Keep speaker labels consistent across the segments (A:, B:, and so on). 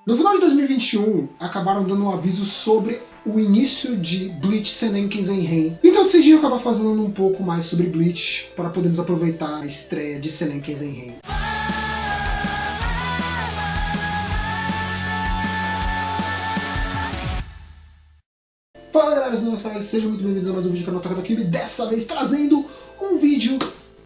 A: No final de 2021, acabaram dando um aviso sobre o início de Bleach Senenken Zenhen. Então decidi acabar fazendo um pouco mais sobre Bleach para podermos aproveitar a estreia de Senenken Zenhen. Fala galera, sejam muito bem-vindos a mais um vídeo do canal Takatakibe, dessa vez trazendo um vídeo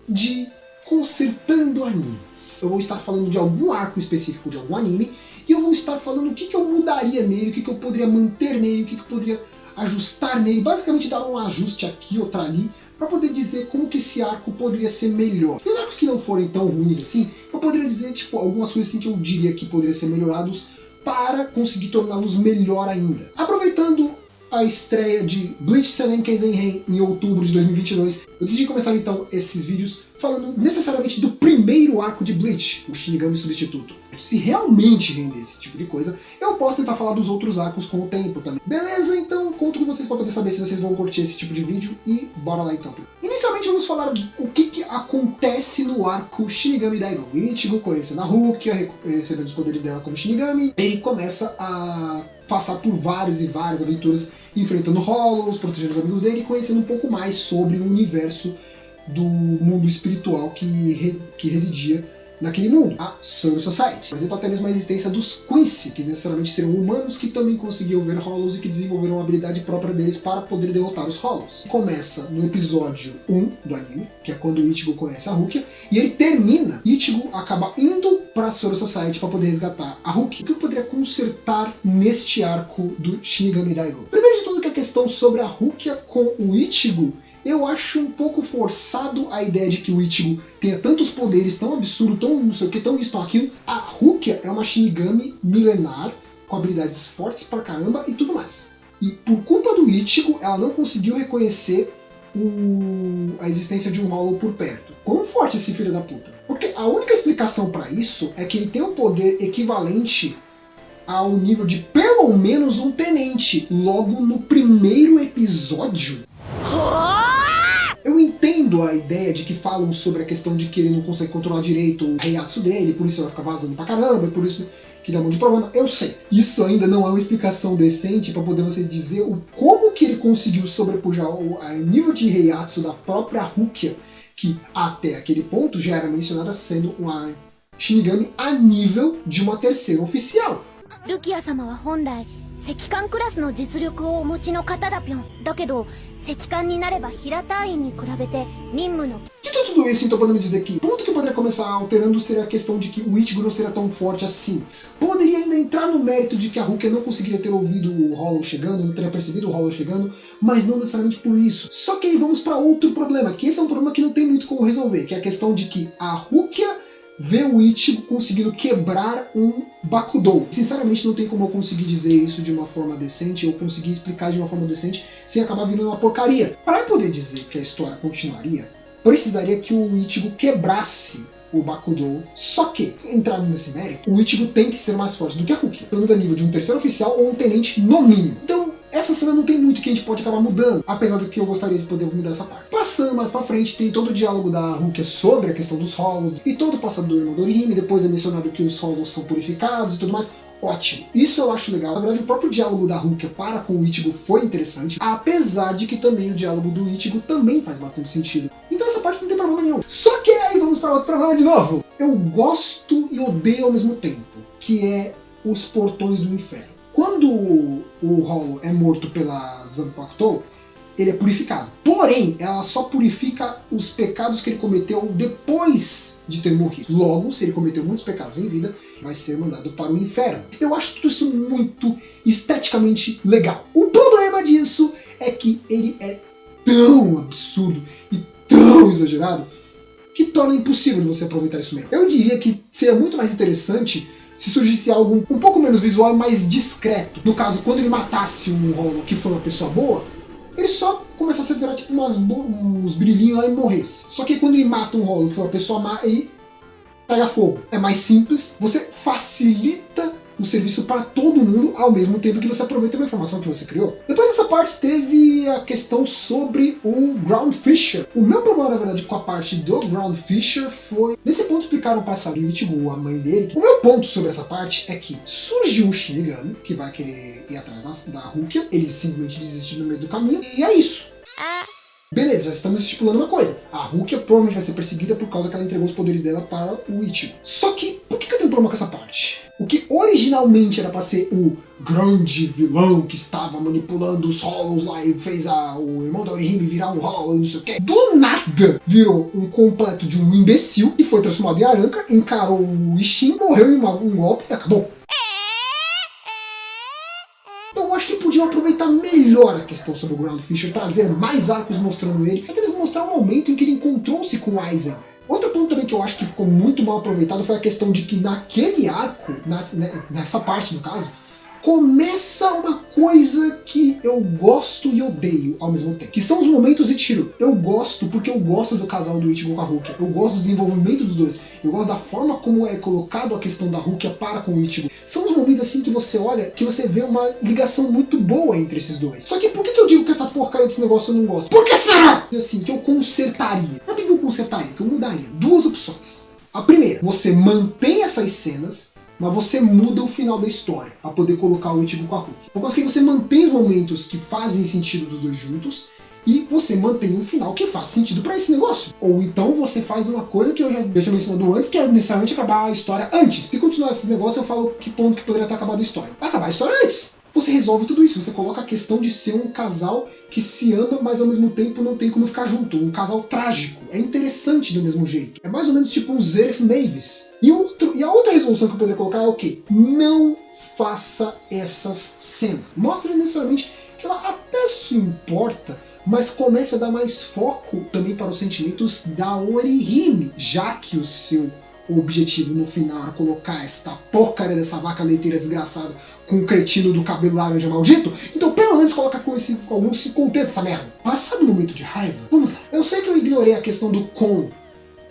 A: de consertando animes. Eu vou estar falando de algum arco específico de algum anime e eu vou estar falando o que eu mudaria nele, o que eu poderia manter nele, o que eu poderia ajustar nele, basicamente dar um ajuste aqui, outro ali, para poder dizer como que esse arco poderia ser melhor. E os arcos que não forem tão ruins assim, eu poderia dizer tipo algumas coisas assim que eu diria que poderiam ser melhorados para conseguir torná-los melhor ainda. Aproveitando a estreia de Bleach Senenken Zenhen em outubro de 2022, eu decidi começar então esses vídeos falando necessariamente do primeiro arco de Bleach, o Shinigami Substituto. Se realmente render esse tipo de coisa, eu posso tentar falar dos outros arcos com o tempo também. Beleza? Então conto com vocês para poder saber se vocês vão curtir esse tipo de vídeo e bora lá então. Inicialmente vamos falar o que acontece no arco Shinigami Daigo. Ichigo, conhecendo a Rukia, recebendo os poderes dela como Shinigami, ele começa a passar por várias e várias aventuras enfrentando Hollows, protegendo os amigos dele e conhecendo um pouco mais sobre o universo do mundo espiritual que residia naquele mundo, a Soul Society. Por exemplo, até mesmo a existência dos Quincy, que necessariamente seriam humanos que também conseguiam ver Hollows e que desenvolveram uma habilidade própria deles para poder derrotar os Hollows. Começa no episódio 1 do anime, que é quando o Ichigo conhece a Rukia, e ele termina, Ichigo acaba indo para a Soul Society para poder resgatar a Rukia. O que eu poderia consertar neste arco do Shinigami Daigo? Primeiro de tudo, que a questão sobre a Rukia com o Ichigo, eu acho um pouco forçado a ideia de que o Ichigo tenha tantos poderes, tão absurdo, tão não sei o que, tão isso, tão aquilo. A Rukia é uma Shinigami milenar, com habilidades fortes pra caramba e tudo mais. E por culpa do Ichigo, ela não conseguiu reconhecer a existência de um Hollow por perto. Quão forte esse filho da puta? Porque a única explicação pra isso é que ele tem um poder equivalente ao nível de pelo menos um tenente, logo no primeiro episódio. Eu entendo a ideia de que falam sobre a questão de que ele não consegue controlar direito o Heiatsu dele, por isso vai ficar vazando pra caramba, e por isso que dá um monte de problema. Eu sei. Isso ainda não é uma explicação decente para poder você dizer como que ele conseguiu sobrepujar o nível de Heiatsu da própria Rukia, que até aquele ponto já era mencionada sendo uma Shinigami a nível de uma terceira oficial.
B: Rukia-sama wa hondai Sekikan class no jitsuryuku o omochi no kata da pion. Dakedo, Sekikan ni nareba Hiratai ni kurabete ninmu no...
A: Dito tudo isso, então podemos dizer que o ponto que poderia começar alterando seria a questão de que o Ichigo não seria tão forte assim. Poderia ainda entrar no mérito de que a Rukia não conseguiria ter ouvido o Hollow chegando, não teria percebido o Hollow chegando, mas não necessariamente por isso. Só que aí vamos para outro problema, que esse é um problema que não tem muito como resolver, que é a questão de que a Rukia vê o Ichigo conseguindo quebrar um Bakudou. Sinceramente não tem como eu conseguir dizer isso de uma forma decente, ou conseguir explicar de uma forma decente sem acabar virando uma porcaria. Para eu poder dizer que a história continuaria, precisaria que o Ichigo quebrasse o Bakudou. Só que, entrando nesse mérito, o Ichigo tem que ser mais forte do que a Rukia, pelo menos a nível de um terceiro oficial ou um tenente no mínimo. Então, essa cena não tem muito que a gente pode acabar mudando, apesar do que eu gostaria de poder mudar essa parte. Passando mais pra frente, tem todo o diálogo da Rukia sobre a questão dos Hollows, e todo o passado do irmão do Orihime, depois é mencionado que os Hollows são purificados e tudo mais. Ótimo, isso eu acho legal. Na verdade, o próprio diálogo da Rukia para com o Ichigo foi interessante, apesar de que também o diálogo do Ichigo também faz bastante sentido. Então essa parte não tem problema nenhum. Só que aí vamos para outro problema de novo. Eu gosto e odeio ao mesmo tempo, que é os portões do inferno. Quando o Hollow é morto pela Zanpakuto, ele é purificado. Porém, ela só purifica os pecados que ele cometeu depois de ter morrido. Logo, se ele cometeu muitos pecados em vida, vai ser mandado para o inferno. Eu acho tudo isso muito esteticamente legal. O problema disso é que ele é tão absurdo e tão exagerado que torna impossível de você aproveitar isso mesmo. Eu diria que seria muito mais interessante se surgisse algo um pouco menos visual e mais discreto. No caso, quando ele matasse um Hollow que foi uma pessoa boa, ele só começasse a virar tipo uns brilhinhos lá e morresse. Só que quando ele mata um Hollow que foi uma pessoa má, ele pega fogo. É mais simples, você facilita o serviço para todo mundo ao mesmo tempo que você aproveita uma informação que você criou. Depois dessa parte teve a questão sobre o Ground Fisher. O meu problema, na verdade, com a parte do Ground Fisher foi... Nesse ponto explicaram o passado do Ichigo, a mãe dele. O meu ponto sobre essa parte é que surge um Shinigami que vai querer ir atrás da Rukia, ele simplesmente desiste no meio do caminho, e é isso. Beleza, já estamos estipulando uma coisa. A Rukia provavelmente vai ser perseguida por causa que ela entregou os poderes dela para o Ichigo. Só que, por que eu tenho problema com essa parte? O que originalmente era para ser o grande vilão que estava manipulando os Hollows lá e fez o irmão da Orihime virar um Hollow e não sei o que, do nada virou um completo de um imbecil e foi transformado em Arrancar, encarou o Ishin, morreu em um golpe e acabou. Eu acho que podiam aproveitar melhor a questão sobre o Ground Fisher, trazer mais arcos mostrando ele, até mesmo mostrar o momento em que ele encontrou-se com o Aizen. Outro ponto também que eu acho que ficou muito mal aproveitado foi a questão de que naquele arco, nessa parte no caso, começa uma coisa que eu gosto e odeio ao mesmo tempo, que são os momentos Ichiro. Eu gosto porque eu gosto do casal do Ichigo com a Rukia, eu gosto do desenvolvimento dos dois, eu gosto da forma como é colocado a questão da Rukia para com o Ichigo. São os momentos assim que você olha, que você vê uma ligação muito boa entre esses dois. Só que por que eu digo que essa porcaria desse negócio eu não gosto? Por que será? Assim, que eu consertaria. Não é que eu consertaria, que eu mudaria. Duas opções. A primeira, você mantém essas cenas, mas você muda o final da história para poder colocar o Ichigo com a Rukia. Eu gosto que você mantém os momentos que fazem sentido dos dois juntos e você mantém um final que faz sentido para esse negócio. Ou então você faz uma coisa que eu já tinha mencionado antes, que é necessariamente acabar a história antes. Se continuar esse negócio, eu falo que ponto que poderia ter acabado a história. Vai acabar a história antes. Você resolve tudo isso, você coloca a questão de ser um casal que se ama, mas ao mesmo tempo não tem como ficar junto. Um casal trágico. É interessante do mesmo jeito. É mais ou menos tipo um Zeref Mavis. E a outra resolução que eu poderia colocar é o quê? Não faça essas cenas. Mostre necessariamente que ela até se importa, mas comece a dar mais foco também para os sentimentos da Orihime, já que o seu objetivo no final era colocar esta porcaria dessa vaca leiteira desgraçada com o cretino do cabelo laranja maldito, então pelo menos coloca com algum se contente essa merda. Passado o momento de raiva, vamos lá. Eu sei que eu ignorei a questão do Kon,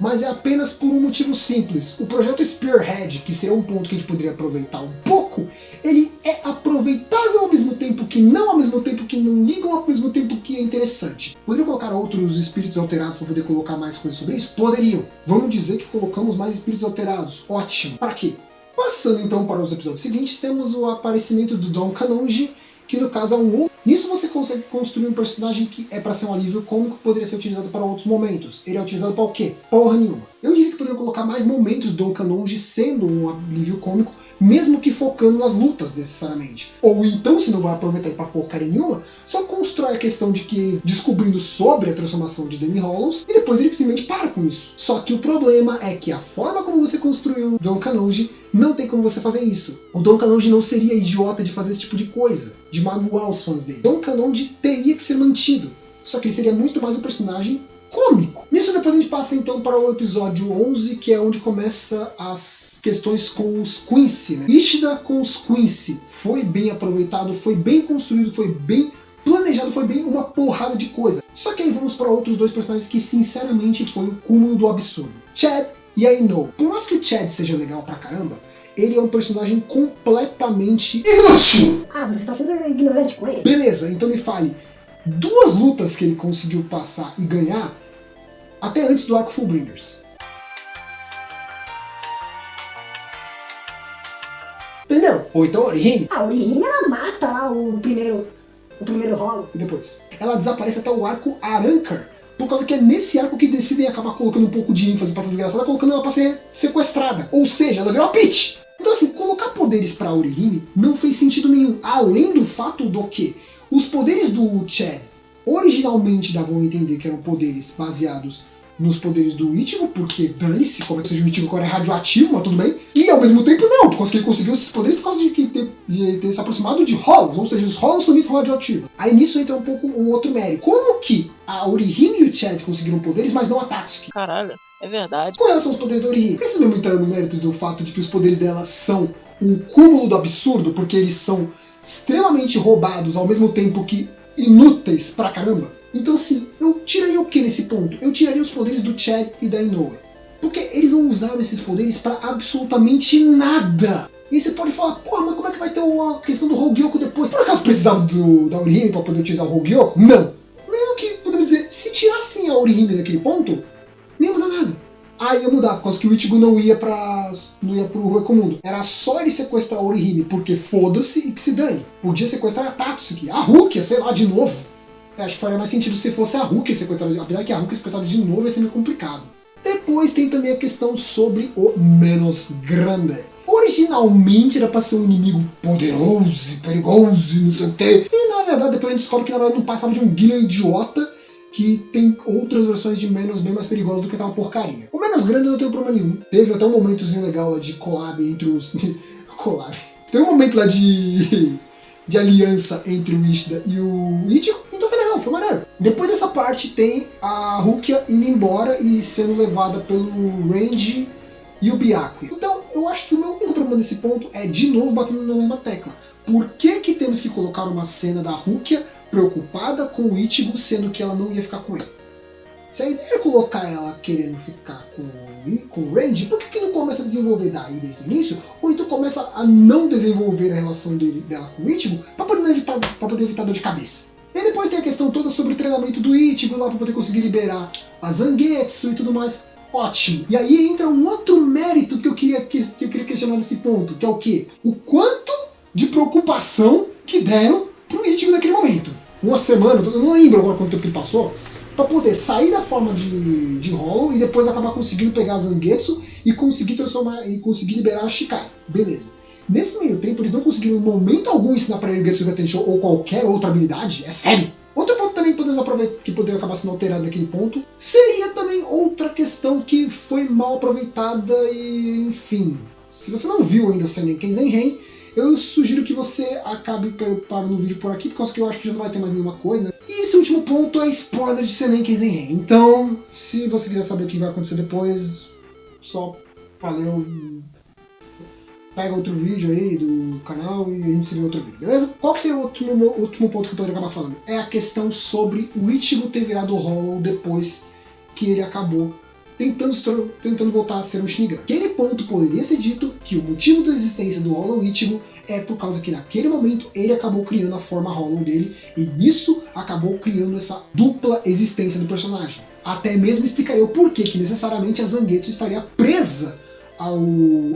A: mas é apenas por um motivo simples. O projeto Spearhead, que seria um ponto que a gente poderia aproveitar um pouco, ele é aproveitável ao mesmo tempo que não, ao mesmo tempo que não ligam, ao mesmo tempo que é interessante. Poderiam colocar outros espíritos alterados para poder colocar mais coisas sobre isso? Poderiam. Vamos dizer que colocamos mais espíritos alterados. Ótimo. Para quê? Passando então para os episódios seguintes, temos o aparecimento do Don Kanonji, que no caso é um outro. Nisso você consegue construir um personagem que é para ser um alívio cômico, que poderia ser utilizado para outros momentos. Ele é utilizado para o quê? Porra nenhuma. Eu diria que poderiam colocar mais momentos do Don Kanonji sendo um alívio cômico, mesmo que focando nas lutas necessariamente. Ou então, se não vai aproveitar para porcaria nenhuma, só constrói a questão de que descobrindo sobre a transformação de Demi Hollows e depois ele simplesmente para com isso. Só que o problema é que a forma como você construiu o Don Kanonji não tem como você fazer isso. O Don Kanonji não seria idiota de fazer esse tipo de coisa, de magoar os fãs dele. Don Kanonji teria que ser mantido, só que ele seria muito mais um personagem cômico. Nisso depois a gente passa então para o episódio 11, que é onde começa as questões com os Quincy, né? Ishida com os Quincy foi bem aproveitado, foi bem construído, foi bem planejado, foi bem uma porrada de coisa. Só que aí vamos para outros dois personagens que sinceramente foi o cúmulo do absurdo. Chad e a Ino. Por mais que o Chad seja legal pra caramba, ele é um personagem completamente inútil.
C: Ah, você está sendo ignorante com ele.
A: Beleza, então me fale. Duas lutas que ele conseguiu passar e ganhar até antes do arco Fullbringers. Entendeu? Ou então a Orihime.
C: A Orihime, ela mata lá o primeiro rolo.
A: E depois? Ela desaparece até o arco Arrancar. Por causa que é nesse arco que decidem acabar colocando um pouco de ênfase pra essa desgraçada, colocando ela pra ser sequestrada. Ou seja, ela virou a Peach. Então assim, colocar poderes pra Orihime não fez sentido nenhum. Além do fato do que os poderes do Chad originalmente davam a entender que eram poderes baseados nos poderes do Ichigo, porque dane-se, como é que seja o Ichigo agora é radioativo, mas tudo bem. E ao mesmo tempo não, por causa que ele conseguiu esses poderes por causa de ele ter se aproximado de Hollows, ou seja, os Hollows também são radioativos. Aí nisso entra um pouco um outro mérito. Como que a Orihime e o Chad conseguiram poderes, mas não a Tatsuki?
D: Caralho, é verdade.
A: Com relação aos poderes da Orihime, precisa mesmo entrar no mérito do fato de que os poderes dela são um cúmulo do absurdo, porque eles são extremamente roubados, ao mesmo tempo que inúteis pra caramba. Então assim, eu tiraria o que nesse ponto? Eu tiraria os poderes do Chad e da Inoue. Porque eles não usaram esses poderes pra absolutamente nada. E você pode falar, pô, mas como é que vai ter a questão do Hogyoku depois? Por acaso precisava da Orihime pra poder utilizar o Hogyoku? Não. Mesmo que, podemos dizer, se tirassem a Orihime daquele ponto, não ia mudar nada. Aí ia mudar, por causa que o Ichigo não ia pro Recomundo. Era só ele sequestrar a Orihime, porque foda-se e que se dane. Podia sequestrar a Tatsuki, a Rukia, sei lá, de novo. Eu acho que faria mais sentido se fosse a Rukia sequestrada, apesar que a Rukia sequestrada de novo ia ser meio complicado. Depois tem também a questão sobre o Menos Grande. Originalmente era pra ser um inimigo poderoso e perigoso e não sei o quê. E na verdade depois a gente descobre que na verdade não passava de um Guilherme idiota que tem outras versões de Menos bem mais perigosas do que aquela porcaria. O Menos Grande eu não tenho problema nenhum. Teve até um momentozinho legal lá de collab entre os... collab. Tem um momento lá de aliança entre o Ishida e o Ichigo, então foi legal, foi maneiro. Depois dessa parte tem a Rukia indo embora e sendo levada pelo Range e o Byakuya. Então eu acho que o meu único problema nesse ponto é de novo batendo na mesma tecla. Por que temos que colocar uma cena da Rukia preocupada com o Ichigo, sendo que ela não ia ficar com ele? Se a ideia é colocar ela querendo ficar com o Range, por que não começa a desenvolver daí desde o início? Ou então começa a não desenvolver a relação dela com o Ichigo pra poder evitar dor de cabeça? E depois tem a questão toda sobre o treinamento do Ichigo lá pra poder conseguir liberar a Zangetsu e tudo mais. Ótimo! E aí entra um outro mérito que eu queria questionar nesse ponto, que é o quê? O quanto de preocupação que deram pro Ichigo naquele momento. Uma semana, eu não lembro agora quanto tempo que ele passou, pra poder sair da forma de Hollow e depois acabar conseguindo pegar a Zangetsu e conseguir transformar e conseguir liberar a Shikai. Beleza. Nesse meio tempo, eles não conseguiram em momento algum ensinar pra ele Getsuga Tensho ou qualquer outra habilidade. É sério. Outro ponto também podemos aproveitar, que poderia acabar sendo alterado naquele ponto, seria também outra questão que foi mal aproveitada e, enfim... Se você não viu ainda Seinen Kenzen-Ren, eu sugiro que você acabe parando o vídeo por aqui, por causa que eu acho que já não vai ter mais nenhuma coisa, né? E esse último ponto é spoiler de Seinen Kenzen-Ren. Então, se você quiser saber o que vai acontecer depois, só valeu... Pega outro vídeo aí do canal e a gente se vê em outro vídeo, beleza? Qual que seria o último ponto que eu poderia acabar falando? É a questão sobre o Ichigo ter virado Hollow depois que ele acabou tentando voltar a ser um Shinigami. Aquele ponto poderia ser dito que o motivo da existência do Hollow Ichigo é por causa que naquele momento ele acabou criando a forma Hollow dele e nisso acabou criando essa dupla existência do personagem. Até mesmo explicaria o porquê que necessariamente a Zangetsu estaria presa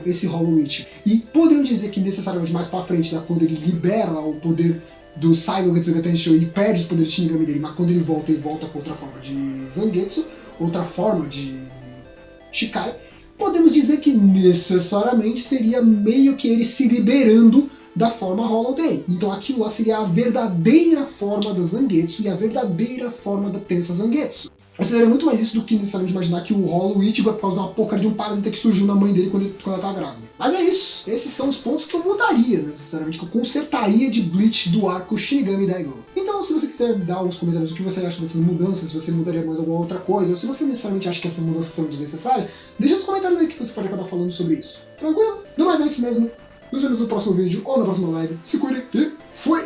A: esse Hollow Ichigo. E poderiam dizer que necessariamente mais pra frente, quando ele libera o poder do Saigo Getsuga Tensho e perde os poderes de Shinigami dele, mas quando ele volta com outra forma de Zangetsu, outra forma de Shikai, podemos dizer que necessariamente seria meio que ele se liberando da forma Hollow dele. Então aquilo lá seria a verdadeira forma da Zangetsu e a verdadeira forma da Tensa Zangetsu. Eu seria muito mais isso do que necessariamente imaginar que o Hollow Ichigo é por causa de uma porcaria de um parasita que surgiu na mãe dele quando ela estava grávida. Mas é isso. Esses são os pontos que eu mudaria, necessariamente, que eu consertaria de Bleach do arco Shinigami Daigo. Então, se você quiser dar uns comentários do que você acha dessas mudanças, se você mudaria mais alguma outra coisa, ou se você necessariamente acha que essas mudanças são desnecessárias, deixa nos comentários aí que você pode acabar falando sobre isso. Tranquilo? No mais é isso mesmo. Nos vemos no próximo vídeo ou na próxima live. Se cuide e fui!